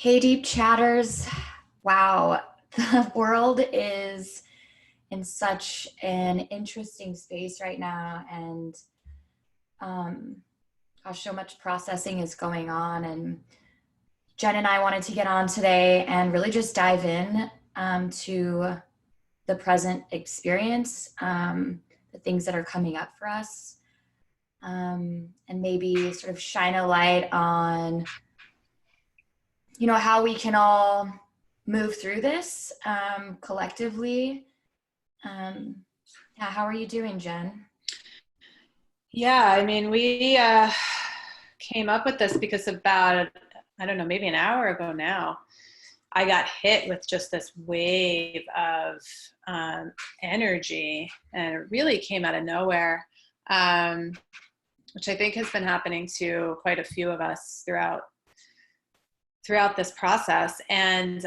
Hey, deep chatters. Wow, the world is in such an interesting space right now, and um, gosh, so much processing is going on. And Jen and I wanted to get on today and really just dive in to the present experience, the things that are coming up for us, and maybe sort of shine a light on how we can all move through this collectively. Yeah, how are you doing, Jen? Yeah, I mean, we came up with this because about, I don't know, maybe an hour ago now, I got hit with just this wave of energy, and it really came out of nowhere, um, which I think has been happening to quite a few of us throughout this process. And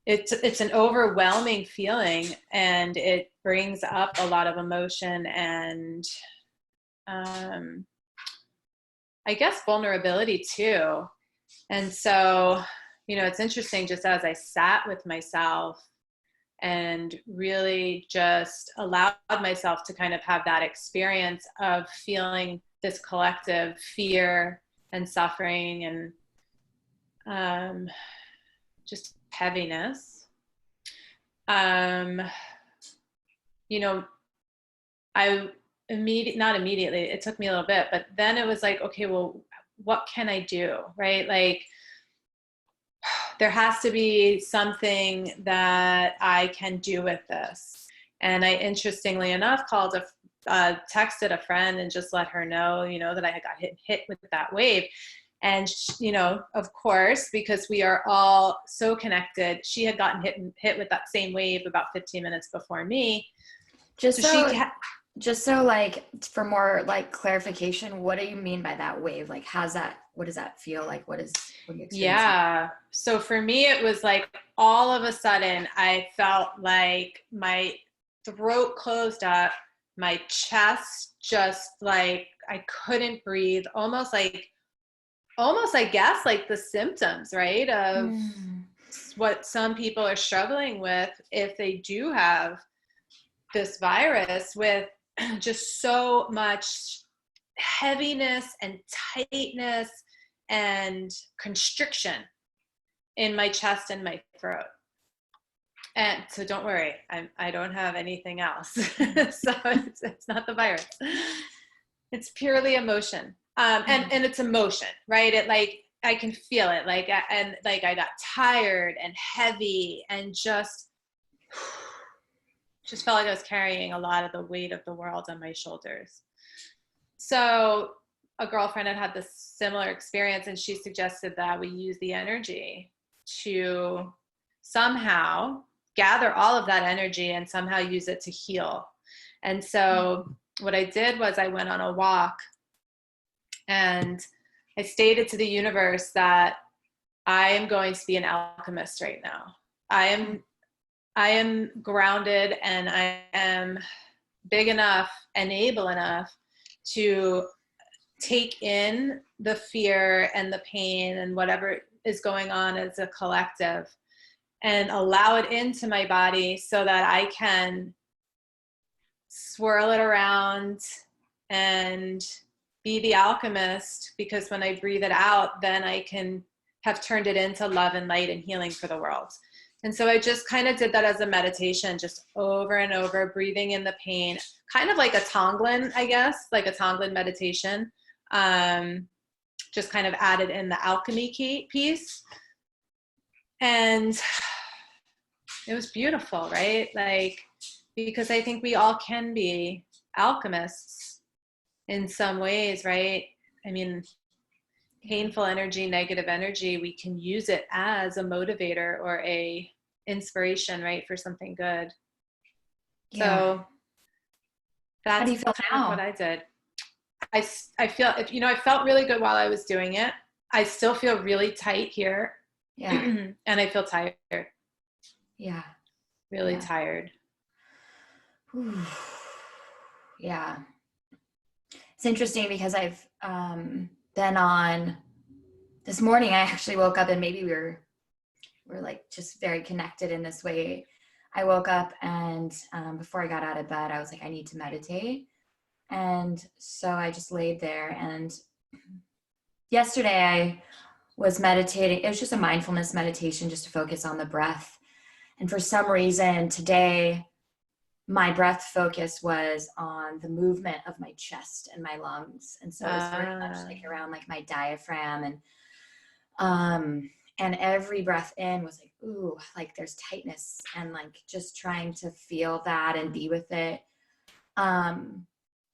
it's an overwhelming feeling, and it brings up a lot of emotion and I guess vulnerability too. And so, it's interesting, just as I sat with myself and really just allowed myself to kind of have that experience of feeling this collective fear and suffering and just heaviness. Um, you know, I not immediately, it took me a little bit, but then it was like, okay, well, what can I do? Right? Like, there has to be something that I can do with this. And I, interestingly enough, texted a friend and just let her know, that I had got hit with that wave. And, of course, because we are all so connected, she had gotten hit with that same wave about 15 minutes before me. Just So so, just so, like, for more like clarification, what do you mean by that wave? Like, what does that feel like? What are you experiencing? yeah. So for me, it was like all of a sudden I felt like my throat closed up, my chest just like I couldn't breathe, almost, I guess, like the symptoms, right, of Mm. what some people are struggling with if they do have this virus, with just so much heaviness and tightness and constriction in my chest and my throat. And so don't worry, I don't have anything else. So it's not the virus. It's purely emotion. And it's emotion, right? It, like, I can feel it, like, and like I got tired and heavy and just felt like I was carrying a lot of the weight of the world on my shoulders. So a girlfriend had this similar experience, and she suggested that we use the energy to somehow gather all of that energy and somehow use it to heal. And so what I did was I went on a walk, and I stated to the universe that I am going to be an alchemist right now. I am grounded, and I am big enough and able enough to take in the fear and the pain and whatever is going on as a collective, and allow it into my body so that I can swirl it around and be the alchemist, because when I breathe it out, then I can have turned it into love and light and healing for the world. And so I just kind of did that as a meditation, just over and over, breathing in the pain, kind of like a Tonglen, I guess, like a Tonglen meditation. Just kind of added in the alchemy piece. And it was beautiful, right? Like, because I think we all can be alchemists in some ways, right? I mean, painful energy, negative energy, we can use it as a motivator or a inspiration, right, for something good. Yeah. So How do that's you feel kind of what now? I did. I feel, I felt really good while I was doing it. I still feel really tight here. Yeah. And I feel tired, Yeah. really Yeah. tired. Yeah. It's interesting because I've then on this morning, I actually woke up, and maybe we're like just very connected in this way. I woke up, and before I got out of bed, I was like, I need to meditate. And so I just laid there. And yesterday I was meditating. It was just a mindfulness meditation just to focus on the breath. And for some reason today, my breath focus was on the movement of my chest and my lungs. And so it was very much like around like my diaphragm, and every breath in was like, ooh, like there's tightness, and like just trying to feel that and be with it.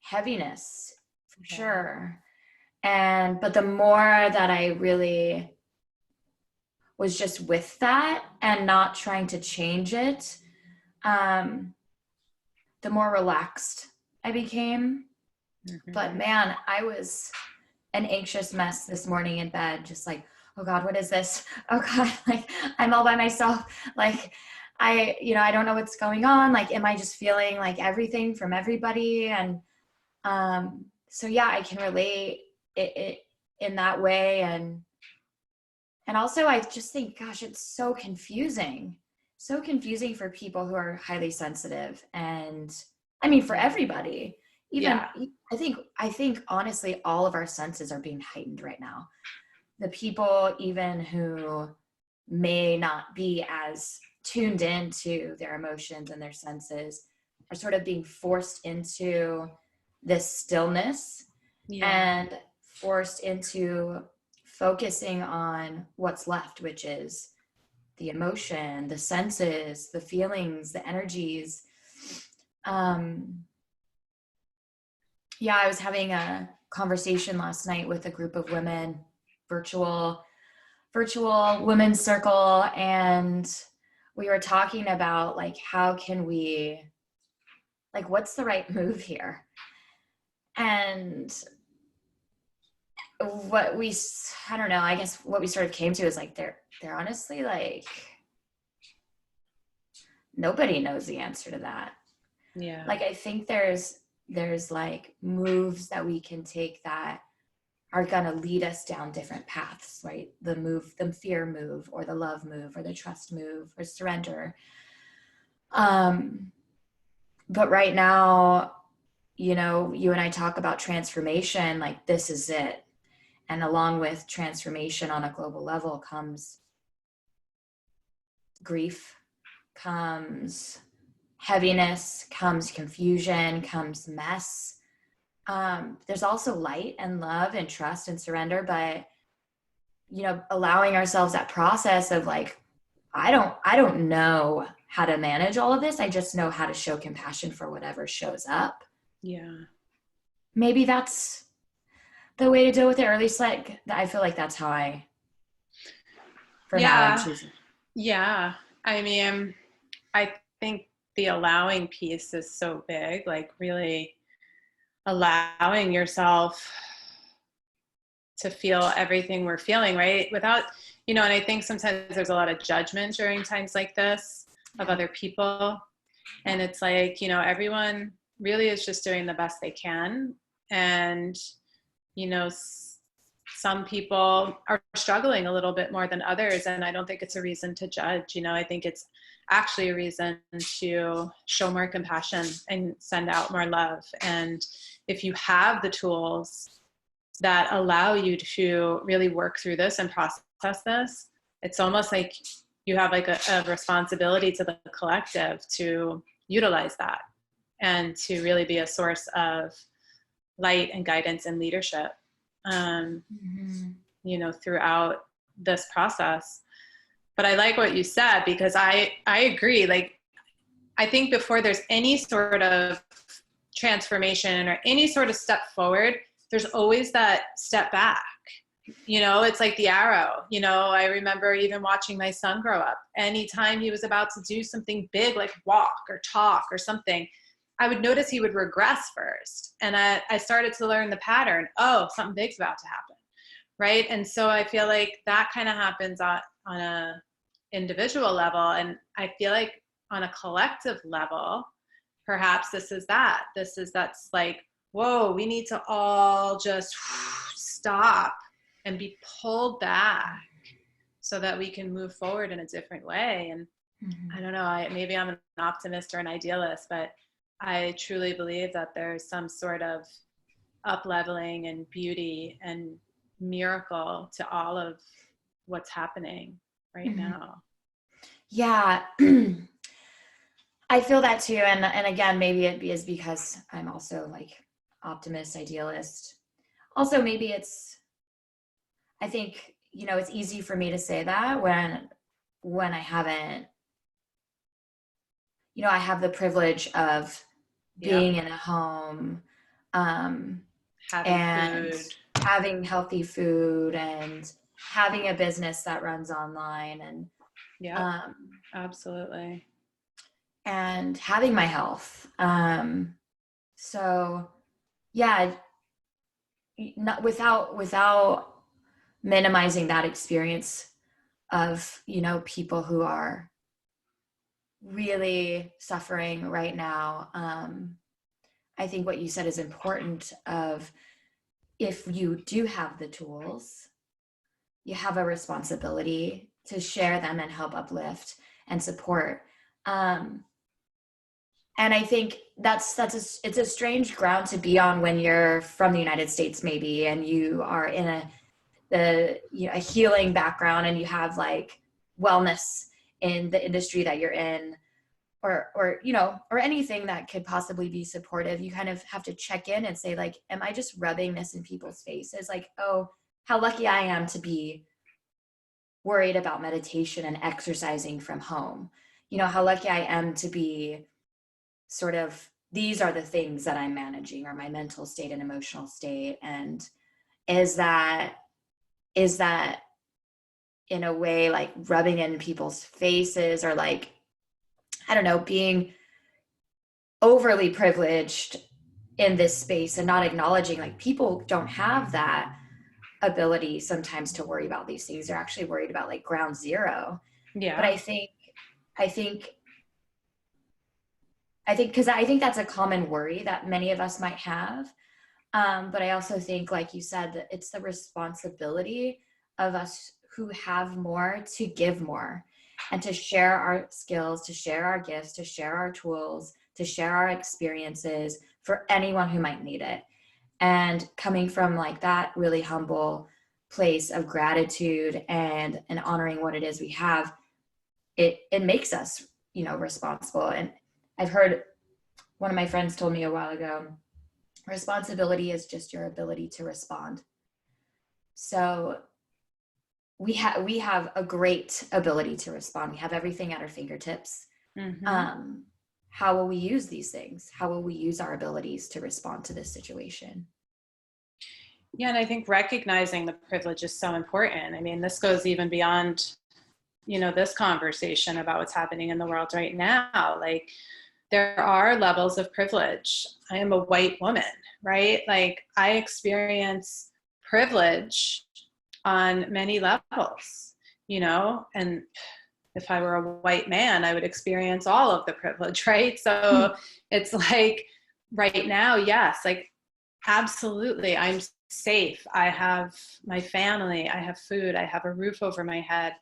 Heaviness for sure. But the more that I really was just with that and not trying to change it, the more relaxed I became. Mm-hmm. But man, I was an anxious mess this morning in bed, just like, oh God, what is this? Oh God, like I'm all by myself. Like I don't know what's going on. Like, am I just feeling like everything from everybody? And so yeah, I can relate it in that way. And also I just think, gosh, it's so confusing for people who are highly sensitive. And I mean, for everybody, even I think honestly, all of our senses are being heightened right now. The people even who may not be as tuned into their emotions and their senses are sort of being forced into this stillness and forced into focusing on what's left, which is the emotion, the senses, the feelings, the energies. I was having a conversation last night with a group of women, virtual women's circle, and we were talking about like, how can we, like, what's the right move here? And what we sort of came to is like, they're honestly like, nobody knows the answer to that. Yeah. Like, I think there's like moves that we can take that are going to lead us down different paths, right? The fear move, or the love move, or the trust move, or surrender. But right now, you and I talk about transformation, like this is it. And along with transformation on a global level comes grief, comes heaviness, comes confusion, comes mess. There's also light and love and trust and surrender, but allowing ourselves that process of like, I don't know how to manage all of this. I just know how to show compassion for whatever shows up. Yeah. Maybe that's the way to deal with it, or at least like, I feel like that's how now I'm choosing. Yeah. I mean, I think the allowing piece is so big, like really allowing yourself to feel everything we're feeling, right? Without, and I think sometimes there's a lot of judgment during times like this of other people. And it's like, everyone really is just doing the best they can. And, some people are struggling a little bit more than others. And I don't think it's a reason to judge. I think it's actually a reason to show more compassion and send out more love. And if you have the tools that allow you to really work through this and process this, it's almost like you have like a responsibility to the collective to utilize that and to really be a source of light and guidance and leadership, throughout this process. But I like what you said, because I agree. Like, I think before there's any sort of transformation or any sort of step forward, there's always that step back. It's like the arrow. I remember even watching my son grow up. Anytime he was about to do something big, like walk or talk or something, I would notice he would regress first. And I started to learn the pattern. Oh, something big's about to happen. Right. And so I feel like that kind of happens on a individual level. And I feel like on a collective level, perhaps that's like, whoa, we need to all just stop and be pulled back so that we can move forward in a different way. And I don't know, maybe I'm an optimist or an idealist, but I truly believe that there's some sort of up-leveling and beauty and miracle to all of what's happening right now. Yeah. I feel that too. And again, maybe it is because I'm also like optimist, idealist. Also, maybe I think, it's easy for me to say that when I haven't, I have the privilege of being in a home, having and food, having healthy food, and having a business that runs online, and absolutely, and having my health. So yeah, not without minimizing that experience of, people who are really suffering right now. I think what you said is important of, if you do have the tools, you have a responsibility to share them and help uplift and support. And I think it's a strange ground to be on when you're from the United States, maybe, and you are in a healing background, and you have like wellness in the industry that you're in, or anything that could possibly be supportive. You kind of have to check in and say, like, am I just rubbing this in people's faces? Like, oh, how lucky I am to be worried about meditation and exercising from home. How lucky I am to be sort of, these are the things that I'm managing, or my mental state and emotional state. And is that in a way like rubbing in people's faces, or like, I don't know, being overly privileged in this space and not acknowledging, like, people don't have that ability sometimes to worry about these things. They're actually worried about like ground zero. But I think because I think that's a common worry that many of us might have. But I also think, like you said, that it's the responsibility of us who have more to give more, and to share our skills, to share our gifts, to share our tools, to share our experiences for anyone who might need it. And coming from like that really humble place of gratitude and honoring what it is we have, it makes us, responsible. And I've heard, one of my friends told me a while ago, responsibility is just your ability to respond. So we have a great ability to respond. We have everything at our fingertips. How will we use these things? How will we use our abilities to respond to this situation? Yeah, and I think recognizing the privilege is so important. I mean, this goes even beyond, this conversation about what's happening in the world right now. Like, there are levels of privilege. I am a white woman, right? Like, I experience privilege on many levels, and if I were a white man, I would experience all of the privilege, right? So it's like, right now, yes, like, absolutely, I'm safe. I have my family, I have food, I have a roof over my head,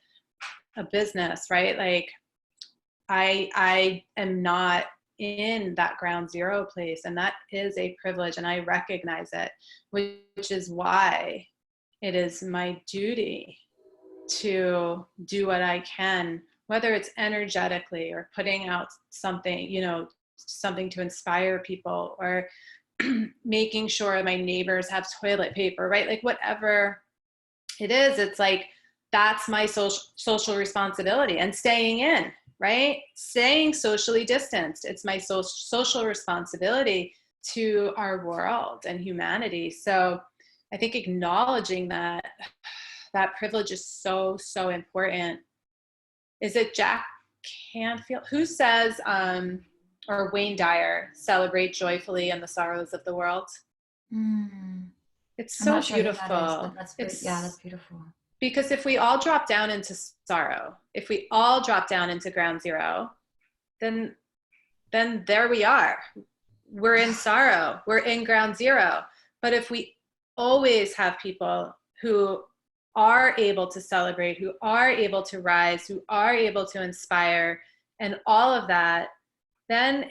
a business, right? Like, I am not in that ground zero place, and that is a privilege, and I recognize it, which is why it is my duty to do what I can, whether it's energetically or putting out something, something to inspire people, or making sure my neighbors have toilet paper, right? Like, whatever it is, it's like, that's my social responsibility. And staying in, right? Staying socially distanced. It's my social responsibility to our world and humanity. So I think acknowledging that privilege is so, so important. Is it Jack Canfield who says, or Wayne Dyer, celebrate joyfully in the sorrows of the world? It's so beautiful. That is, that's beautiful. Because if we all drop down into sorrow, if we all drop down into ground zero, then there we are. We're in sorrow. We're in ground zero. But if we always have people who are able to celebrate, who are able to rise, who are able to inspire, and all of that, then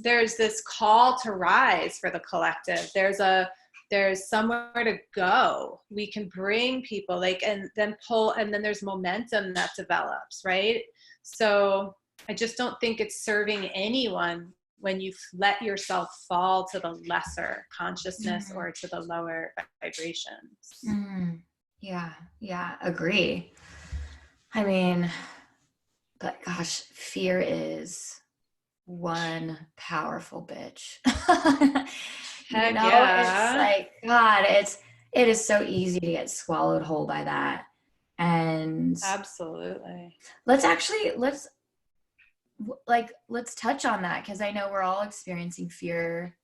there's this call to rise for the collective. There's somewhere to go. We can bring people and then pull, and then there's momentum that develops, right? So I just don't think it's serving anyone when you let yourself fall to the lesser consciousness or to the lower vibrations. Yeah, agree. I mean, but gosh, fear is one powerful bitch. Heck It's yeah. like, God, it is so easy to get swallowed whole by that. And Absolutely. let's touch on that, because I know we're all experiencing fear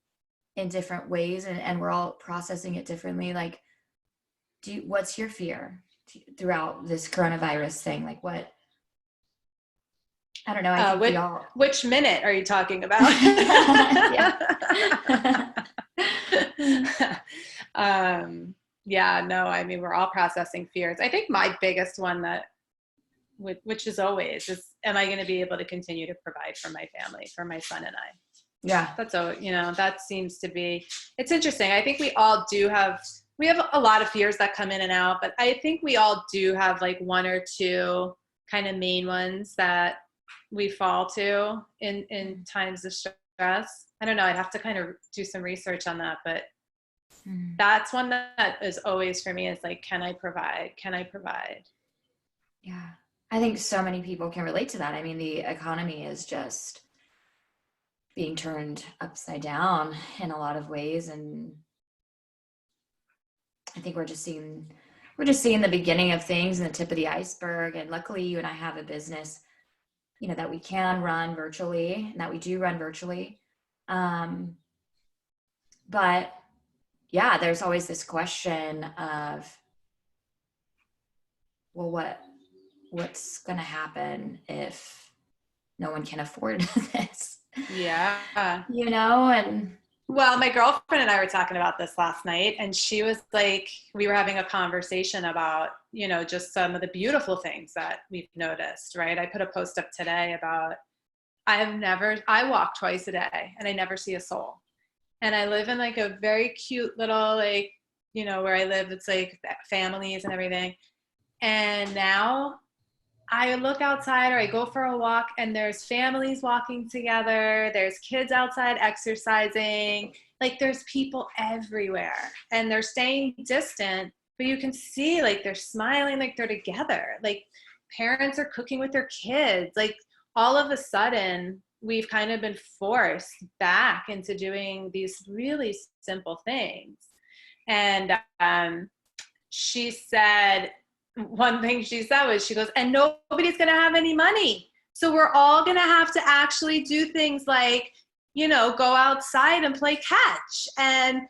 in different ways, and we're all processing it differently. Like, what's your fear throughout this coronavirus thing? Like, what? I don't know. I think we all. Which minute are you talking about? Yeah, no, I mean, we're all processing fears. I think my biggest one which is always, is, am I going to be able to continue to provide for my family, for my son and I? Yeah. That's that seems to be, it's interesting. I think we all we have a lot of fears that come in and out, but I think we all do have like one or two kind of main ones that we fall to in times of stress. I don't know. I'd have to kind of do some research on that, but that's one that is always for me, is like, can I provide? Can I provide? Yeah. I think so many people can relate to that. I mean, the economy is just being turned upside down in a lot of ways. And I think we're just seeing the beginning of things and the tip of the iceberg. And luckily you and I have a business, that we can run virtually, and that we do run virtually. But yeah, there's always this question of, well, what's going to happen if no one can afford this? Yeah. And well, my girlfriend and I were talking about this last night, and she was like, we were having a conversation about, just some of the beautiful things that we've noticed, right? I put a post up today about, I walk twice a day and I never see a soul. And I live in like a very cute little, where I live, it's like families and everything. And now I look outside, or I go for a walk, and there's families walking together. There's kids outside exercising. Like, there's people everywhere, and they're staying distant, but you can see like they're smiling, like they're together. Like, parents are cooking with their kids. Like, all of a sudden, we've kind of been forced back into doing these really simple things. And she said, one thing she said was, she goes, and nobody's going to have any money. So we're all going to have to actually do things like, go outside and play catch and,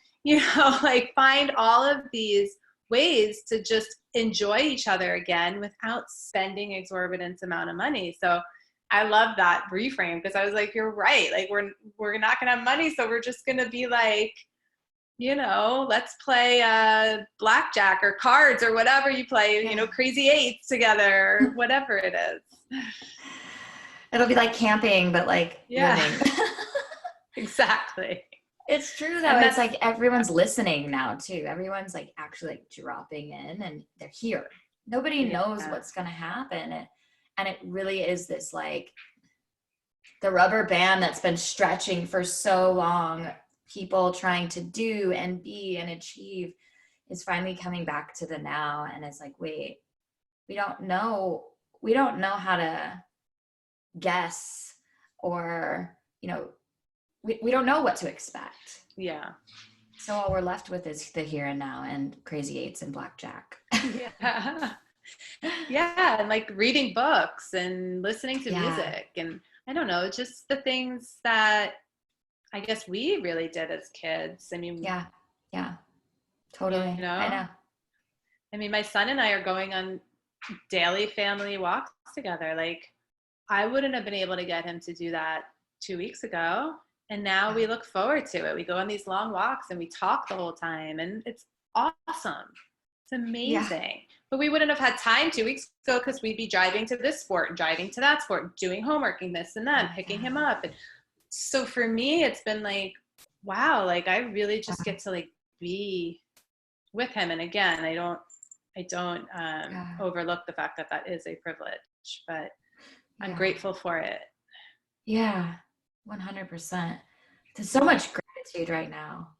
like find all of these ways to just enjoy each other again without spending exorbitant amount of money. So I love that reframe, because I was like, you're right. Like, we're not going to have money. So we're just going to be like, let's play blackjack or cards or whatever you play, crazy eights together, or whatever it is. It'll be like camping, but like living. Exactly. It's true though. It's like everyone's listening now too. Everyone's like actually like dropping in, and they're here. Nobody knows what's going to happen. And it really is this like the rubber band that's been stretching for so long. People trying to do and be and achieve is finally coming back to the now. And it's like, wait, we don't know how to guess, or we don't know what to expect. Yeah. So all we're left with is the here and now and crazy eights and blackjack. Yeah, and like reading books and listening to music, and I don't know, just the things that I guess we really did as kids. I mean, yeah, totally. I know. I mean, my son and I are going on daily family walks together. Like, I wouldn't have been able to get him to do that 2 weeks ago. And now we look forward to it. We go on these long walks and we talk the whole time. And awesome. It's Yeah. amazing. But we wouldn't have had time 2 weeks ago because we'd be driving to this sport and driving to that sport, doing homework and this and that, picking him up. And so for me, it's been like, wow, like I really just get to like be with him. And again, I don't Yeah. overlook the fact that that is a privilege, but I'm Yeah. grateful for it. Yeah. 100%. There's so much gratitude right now.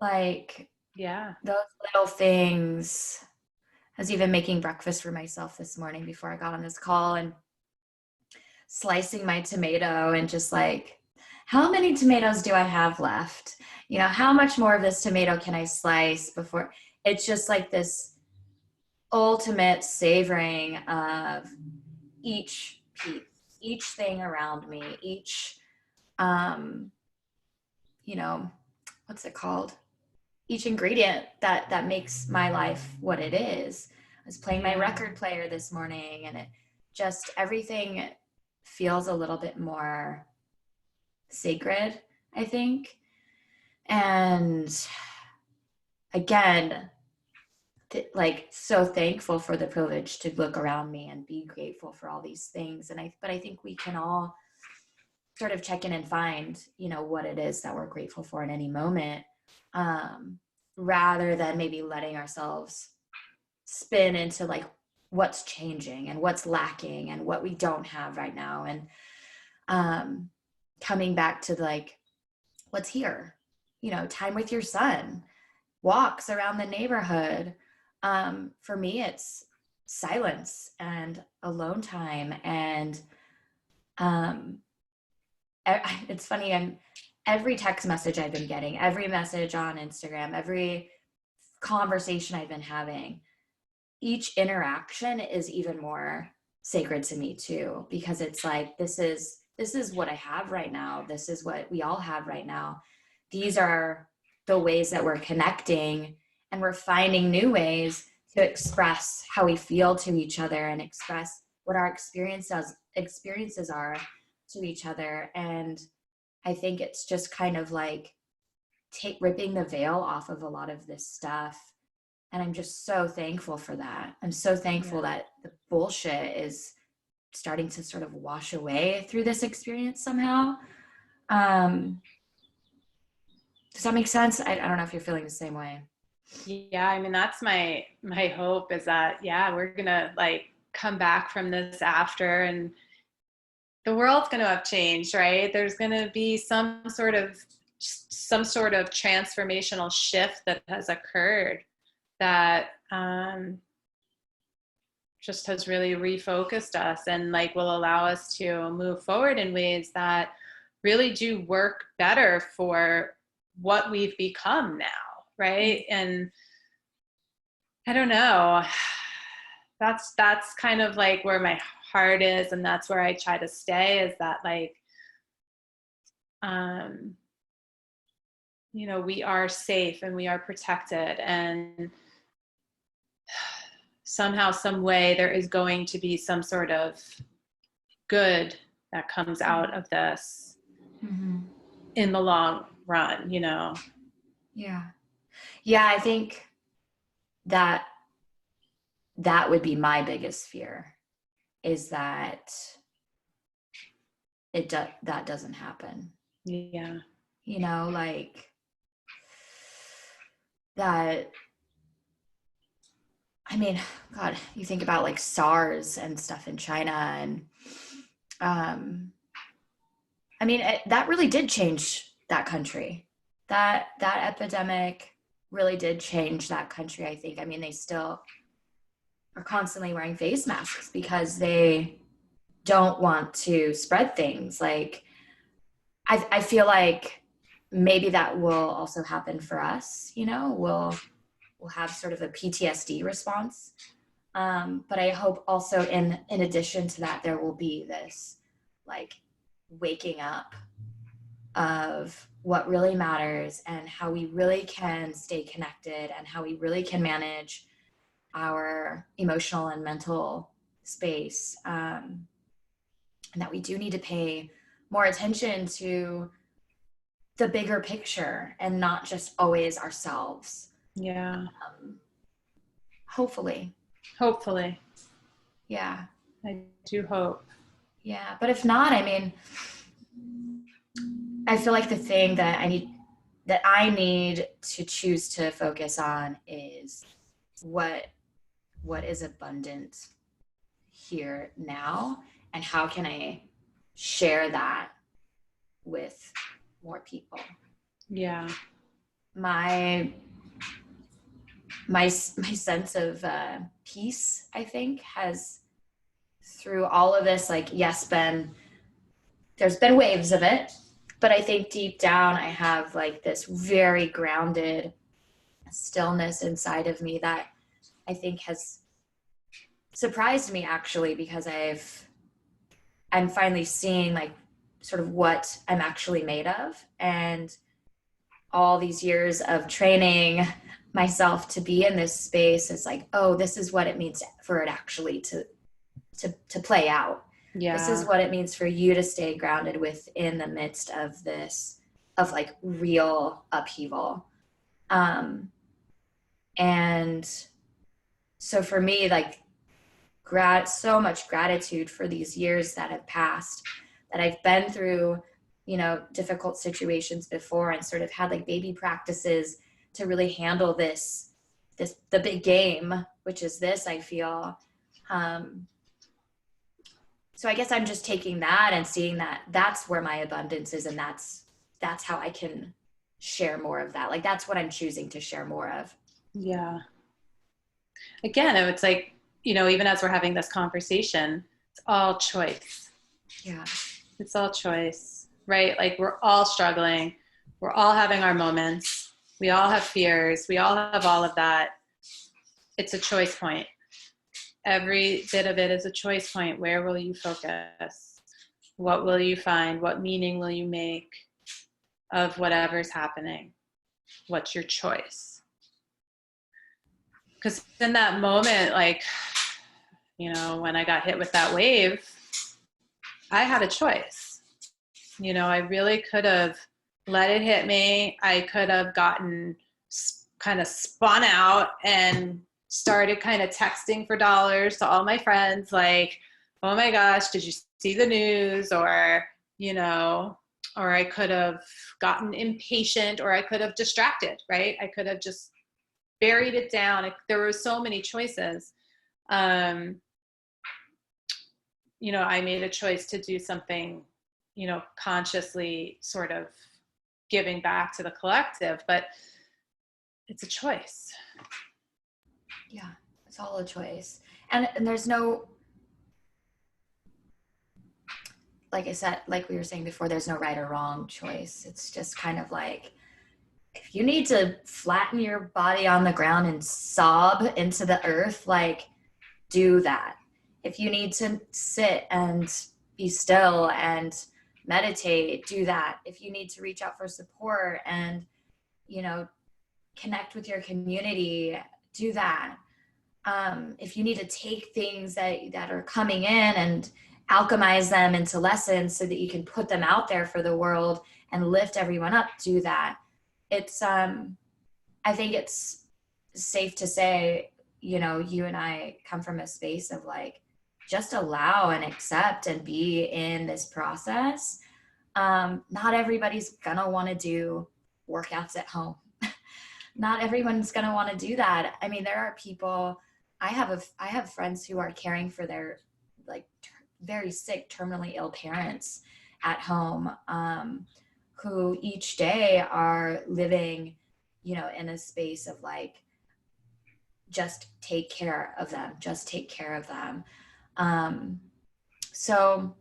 Like Yeah. those little things. I was even making breakfast for myself this morning before I got on this call and slicing my tomato and just like, how many tomatoes do I have left? You know, how much more of this tomato can I slice before? It's just like this ultimate savoring of each piece, each thing around me, each, um, you know, what's it called? Each ingredient that makes my life what it is. I was playing my record player this morning, and it just everything feels a little bit more sacred, I think. And again, like so thankful for the privilege to look around me and be grateful for all these things. But I think we can all sort of check in and find, you know, what it is that we're grateful for in any moment, rather than maybe letting ourselves spin into like what's changing and what's lacking and what we don't have right now. And coming back to like what's here, you know, time with your son, walks around the neighborhood. For me, it's silence and alone time. And it's funny, every text message I've been getting, every message on Instagram, every conversation I've been having, each interaction is even more sacred to me too, because it's like, this is what I have right now. This is what we all have right now. These are the ways that we're connecting, and we're finding new ways to express how we feel to each other and express what our experiences are to each other. And I think it's just kind of like ripping the veil off of a lot of this stuff. And I'm just so thankful for that. I'm so thankful that the bullshit is starting to sort of wash away through this experience somehow. Does that make sense? I don't know if you're feeling the same way. Yeah, I mean that's my hope is that we're gonna like come back from this after, and the world's gonna have changed, right? There's gonna be some sort of transformational shift that has occurred that just has really refocused us and like will allow us to move forward in ways that really do work better for what we've become now, right? And I don't know, that's kind of like where my heart is, and that's where I try to stay, is that like you know, we are safe and we are protected, and somehow, some way, there is going to be some sort of good that comes out of this in the long run, you know? Yeah. Yeah, I think that would be my biggest fear, is that that doesn't happen. Yeah. You know, like that. I mean, God, you think about like SARS and stuff in China, and I mean, that really did change that country. That epidemic really did change that country, I think. I mean, they still are constantly wearing face masks because they don't want to spread things. Like, I feel like maybe that will also happen for us. You know, we'll have sort of a PTSD response. But I hope also in addition to that, there will be this like waking up of what really matters and how we really can stay connected and how we really can manage our emotional and mental space. And that we do need to pay more attention to the bigger picture and not just always ourselves. Yeah. Hopefully. Hopefully. Yeah. I do hope. Yeah. But if not, I mean, I feel like the thing that I need to choose to focus on is what is abundant here now, and how can I share that with more people. Yeah. My sense of peace, I think, has, through all of this, like, yes, there's been waves of it, but I think deep down I have like this very grounded stillness inside of me that I think has surprised me, actually, because I'm finally seeing like sort of what I'm actually made of, and all these years of training myself to be in this space is like, oh, this is what it means for it actually to play out. This is Yeah. what it means for you to stay grounded within the midst of this, of like real upheaval. And so for me, like, so much gratitude for these years that have passed, that I've been through, difficult situations before, and sort of had like baby practices to really handle the big game, which is this, I feel. So I guess I'm just taking that and seeing that that's where my abundance is, and that's how I can share more of that. Like, that's what I'm choosing to share more of. Yeah. Again, it's like, even as we're having this conversation, it's all choice. Yeah. It's all choice, right? Like, we're all struggling. We're all having our moments. We all have fears. We all have all of that. It's a choice point. Every bit of it is a choice point. Where will you focus? What will you find? What meaning will you make of whatever's happening? What's your choice? Because in that moment, like, when I got hit with that wave, I had a choice. I really could have let it hit me. I could have gotten kind of spun out and started kind of texting for dollars to all my friends, like, oh my gosh, did you see the news? Or, or I could have gotten impatient, or I could have distracted, right? I could have just buried it down. There were so many choices. I made a choice to do something, consciously sort of giving back to the collective, but it's a choice. Yeah, it's all a choice. And there's no, like I said, like we were saying before, there's no right or wrong choice. It's just kind of like, if you need to flatten your body on the ground and sob into the earth, like, do that. If you need to sit and be still and meditate, do that. If you need to reach out for support and, connect with your community, do that. If you need to take things that are coming in and alchemize them into lessons so that you can put them out there for the world and lift everyone up, do that. It's I think it's safe to say, you and I come from a space of like, just allow and accept and be in this process. Not everybody's gonna want to do workouts at home. Not everyone's gonna want to do that. I mean, there are people, I have friends who are caring for their like very sick, terminally ill parents at home, who each day are living, in a space of like, just take care of them, just take care of them. So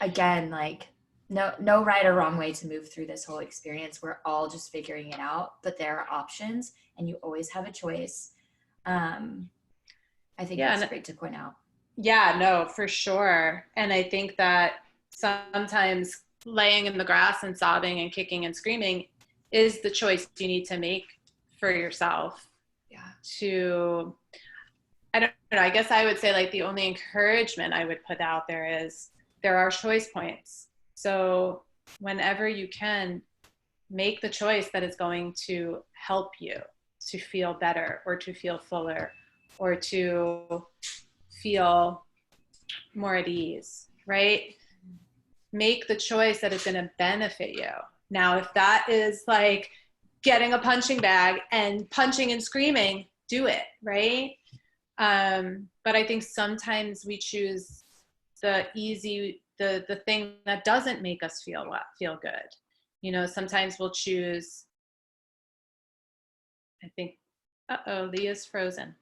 again, like, no right or wrong way to move through this whole experience. We're all just figuring it out, but there are options, and you always have a choice. I think that's great to point out. Yeah, no, for sure. And I think that sometimes laying in the grass and sobbing and kicking and screaming is the choice you need to make for yourself. Yeah. I don't know, I guess I would say, like, the only encouragement I would put out there is there are choice points. So whenever you can, make the choice that is going to help you. to feel better or to feel fuller or to feel more at ease, right? Make the choice that it's going to benefit you. Now, if that is like getting a punching bag and punching and screaming, do it, right? But I think sometimes we choose the easy, the thing that doesn't make us feel good. You know, sometimes we'll choose, I think, Leah's frozen.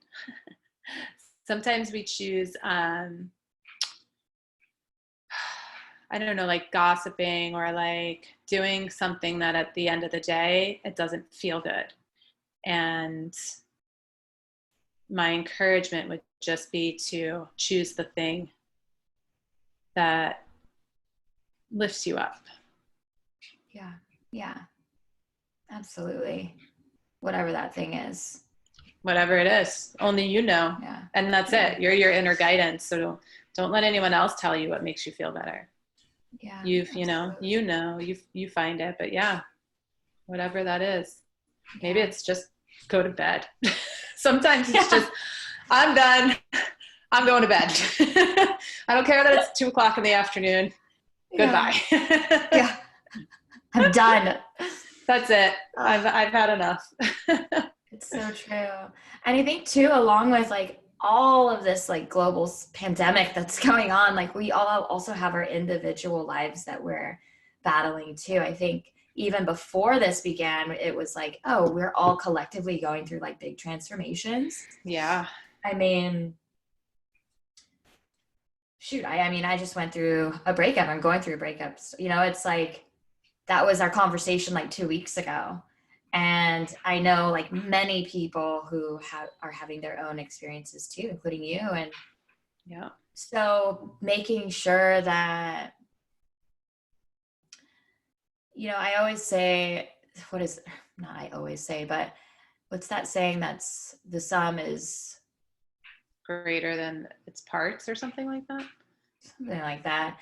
Sometimes we choose, I don't know, like gossiping or like doing something that at the end of the day, it doesn't feel good. And my encouragement would just be to choose the thing that lifts you up. Yeah. Yeah. Absolutely. Whatever that thing is. Whatever it is, only you know. Yeah. And that's it. You're your inner guidance. So don't let anyone else tell you what makes you feel better. Yeah. You find it, but yeah, whatever that is. Maybe it's just go to bed. Sometimes it's just, I'm done. I'm going to bed. I don't care that it's 2:00 in the afternoon. Goodbye. Yeah. I'm done. That's it. I've had enough. It's so true. And I think too, along with like all of this like global pandemic that's going on, like we all also have our individual lives that we're battling too. I think even before this began, it was like, oh, we're all collectively going through like big transformations. Yeah. I mean, shoot, I mean, I just went through a breakup. I'm going through breakups. You know, it's like, that was our conversation like 2 weeks ago. And I know like many people who are having their own experiences too, including you. And yeah. So making sure that, you know, I always say, not I always say, but what's that saying that's the sum is greater than its parts or something like that? Something like that.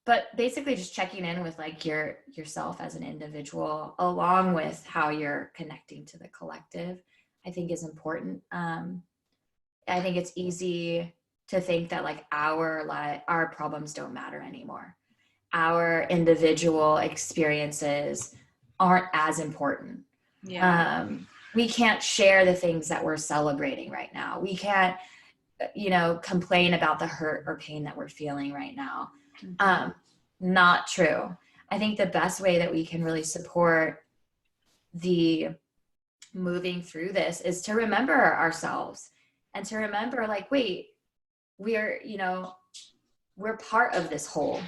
But basically just checking in with like yourself as an individual, along with how you're connecting to the collective, I think is important. I think it's easy to think that like our problems don't matter anymore. Our individual experiences aren't as important. Yeah. We can't share the things that we're celebrating right now. We can't, complain about the hurt or pain that we're feeling right now. Not true. I think the best way that we can really support the moving through this is to remember ourselves and to remember like, wait, we're part of this whole,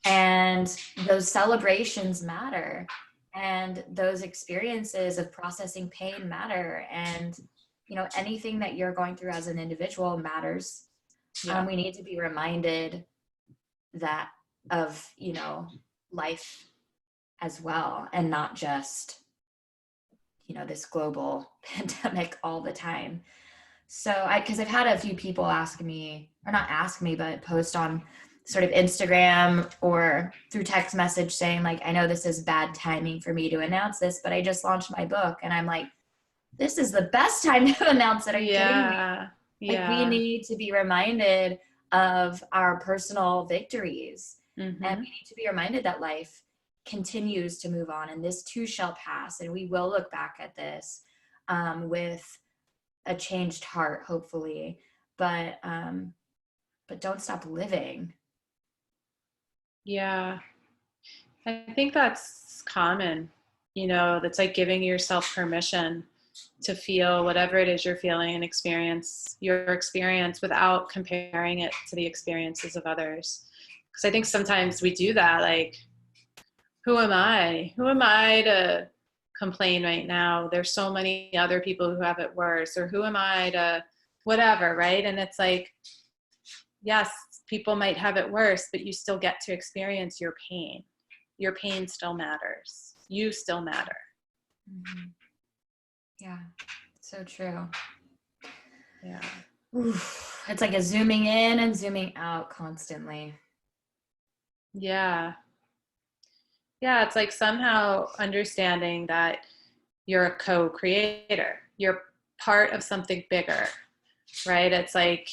and those celebrations matter, and those experiences of processing pain matter, and anything that you're going through as an individual matters. We need to be reminded that of life as well, and not just this global pandemic all the time. So because I've had a few people ask me, or not ask me, but post on sort of Instagram or through text message saying like, I know this is bad timing for me to announce this, but I just launched my book. And I'm like, this is the best time to announce it. Are you kidding me? Like, we need to be reminded of our personal victories. And we need to be reminded that life continues to move on, and this too shall pass. And we will look back at this with a changed heart, hopefully, but don't stop living. Yeah. I think that's common, that's like giving yourself permission to feel whatever it is you're feeling and experience your experience without comparing it to the experiences of others. Because I think sometimes we do that, like, who am I? Who am I to complain right now? There's so many other people who have it worse, or who am I to whatever, right? And it's like, yes, people might have it worse, but you still get to experience your pain. Your pain still matters. You still matter. Yeah, so true. Yeah. Oof. It's like a zooming in and zooming out constantly. Yeah. Yeah, it's like somehow understanding that you're a co-creator. you're part of something bigger, right? It's like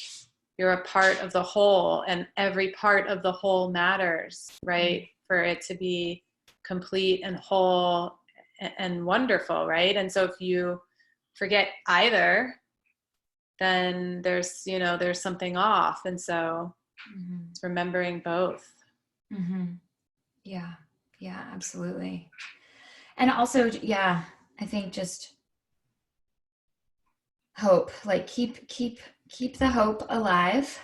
you're a part of the whole, and every part of the whole matters, right? For it to be complete and whole and wonderful, right? And so if you forget either, then there's something off. And so it's remembering both. Yeah, absolutely. And also, yeah, I think just hope, like keep the hope alive.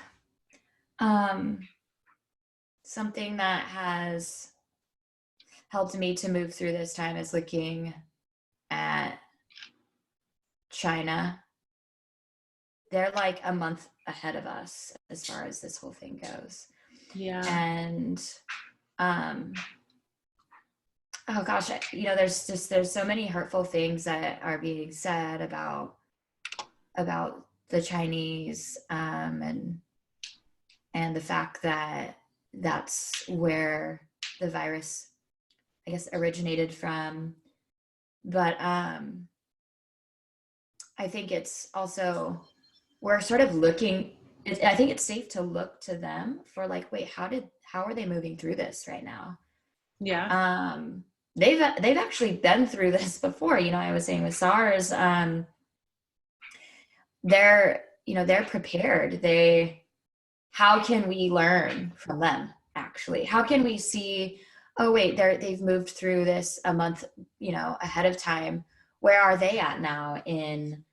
Something that has helped me to move through this time is looking at China. They're like a month ahead of us as far as this whole thing goes. Yeah. And oh gosh, there's so many hurtful things that are being said about the Chinese, and the fact that that's where the virus, I guess, originated from. But I think it's also, we're sort of looking, I think it's safe to look to them for like, wait, how are they moving through this right now? Yeah. They've actually been through this before. I was saying with SARS, they're prepared. How can we learn from them? Actually, how can we see, oh wait, they've moved through this a month ahead of time. Where are they at now in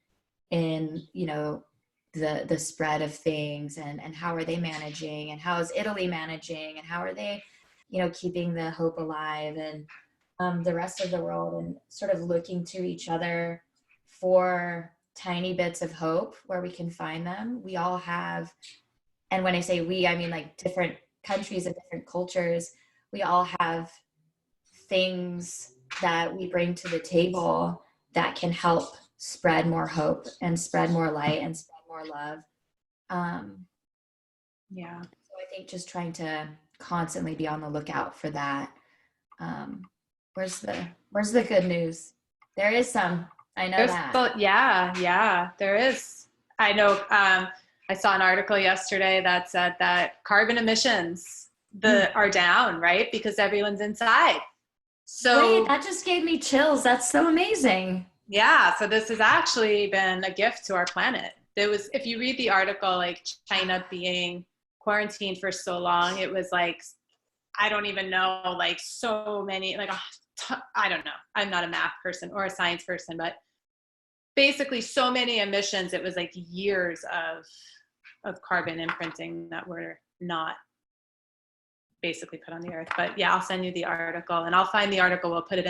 the spread of things, and how are they managing, and how is Italy managing, and how are they keeping the hope alive, and the rest of the world, and sort of looking to each other for tiny bits of hope where we can find them. We all have, and when I say we, I mean like different countries and different cultures, we all have things that we bring to the table that can help spread more hope and spread more light and spread more love. Yeah. So I think just trying to constantly be on the lookout for that. Where's the good news? There is some. I know that. Yeah, there is. I know. I saw an article yesterday that said that carbon emissions are down, right? Because everyone's inside. So wait, that just gave me chills. That's so amazing. Yeah, so this has actually been a gift to our planet. If you read the article, like China being quarantined for so long, it was like, I don't even know, like so many, like I don't know. I'm not a math person or a science person, but basically so many emissions. It was like years of carbon imprinting that were not basically put on the earth. But yeah, I'll send you the article, and I'll find the article. We'll put it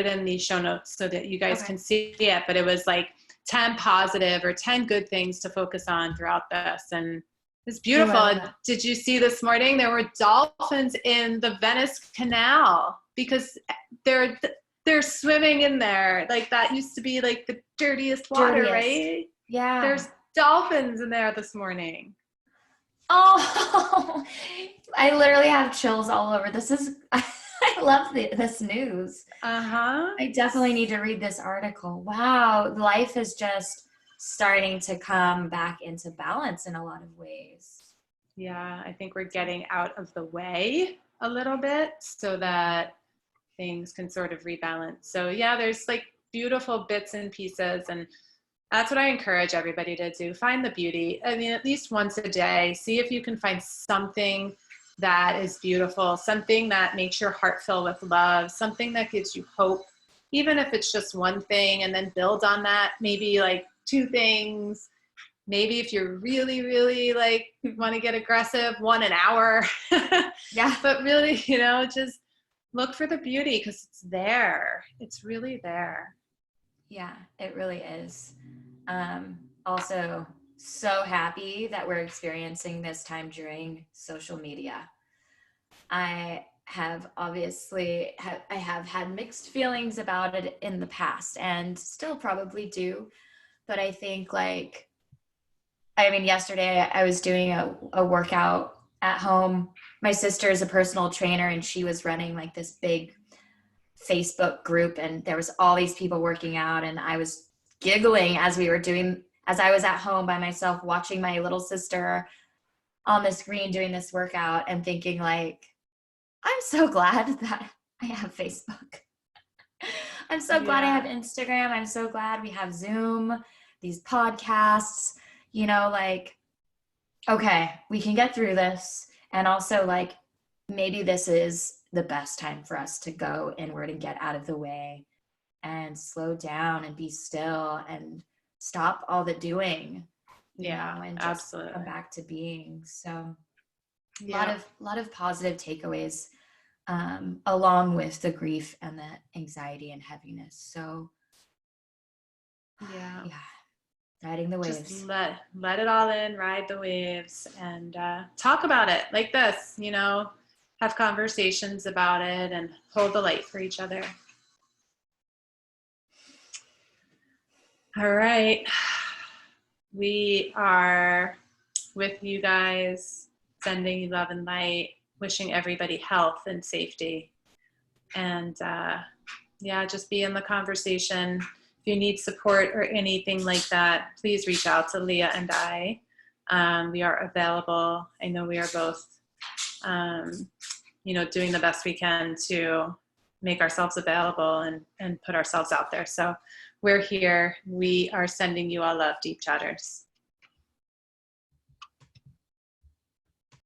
in the show notes so that you guys can see it. But it was like 10 positive or 10 good things to focus on throughout this. And it's beautiful. And did you see this morning? There were dolphins in the Venice Canal because they're swimming in there. Like that used to be like the dirtiest water, right? Yeah. There's dolphins in there this morning. Oh, I literally have chills all over. I love this news. I definitely need to read this article. Wow, life is just starting to come back into balance in a lot of ways. Yeah, I think we're getting out of the way a little bit so that things can sort of rebalance. So yeah, there's like beautiful bits and pieces, and that's what I encourage everybody to do. Find the beauty. I mean, at least once a day, see if you can find something that is beautiful, something that makes your heart fill with love, something that gives you hope, even if it's just one thing, and then build on that, maybe like 2 things. Maybe if you're really, really like want to get aggressive, 1 an hour. Yeah. But really, just look for the beauty because it's there. It's really there. Yeah, it really is. Also, so happy that we're experiencing this time during social media. I have obviously I have had mixed feelings about it in the past, and still probably do. But I think yesterday I was doing a workout at home. My sister is a personal trainer, and she was running like this big Facebook group, and there was all these people working out, and I was giggling as I was at home by myself watching my little sister on the screen doing this workout and thinking like, I'm so glad that I have Facebook. I'm so glad I have Instagram. I'm so glad we have Zoom, these podcasts, like, okay, we can get through this. And also like, maybe this is the best time for us to go inward and get out of the way and slow down and be still and stop all the doing, and just absolutely come back to being. So a lot of positive takeaways, along with the grief and the anxiety and heaviness. So yeah, riding the waves. Just let it all in, ride the waves, and talk about it like this, have conversations about it and hold the light for each other. All right. We are with you guys, sending you love and light, wishing everybody health and safety. And just be in the conversation. If you need support or anything like that, please reach out to Leah and I. We are available. I know we are both, doing the best we can to make ourselves available and put ourselves out there. So we're here. We are sending you all love, Deep Chatters.